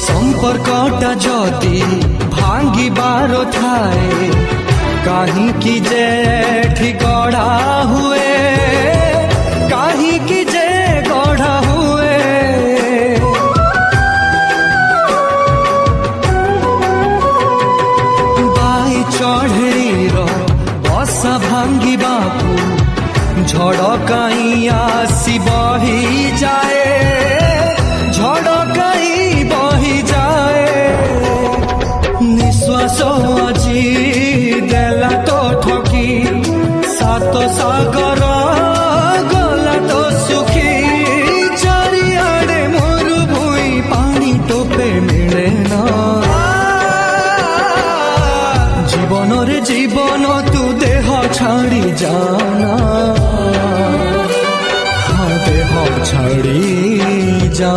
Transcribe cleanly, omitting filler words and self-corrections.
संपर्कटा जदि भांगिबार थाए काहींकि जे एठी गढ़ा हुए काहींकि जे गढ़ा हुए बाई चढ़ेईर बसा भांगिबाकू झड़ काई आसी बही जाए झड़ काई बही जाए निश्वास আজি देला तो ठकी सात सागर गला तो सुखी चारिआडे मोरु भुई पानी टोपे मिले ना जीवन रे जीवन तू देह छाड़ी जाना हाँ देह छाड़ी जा।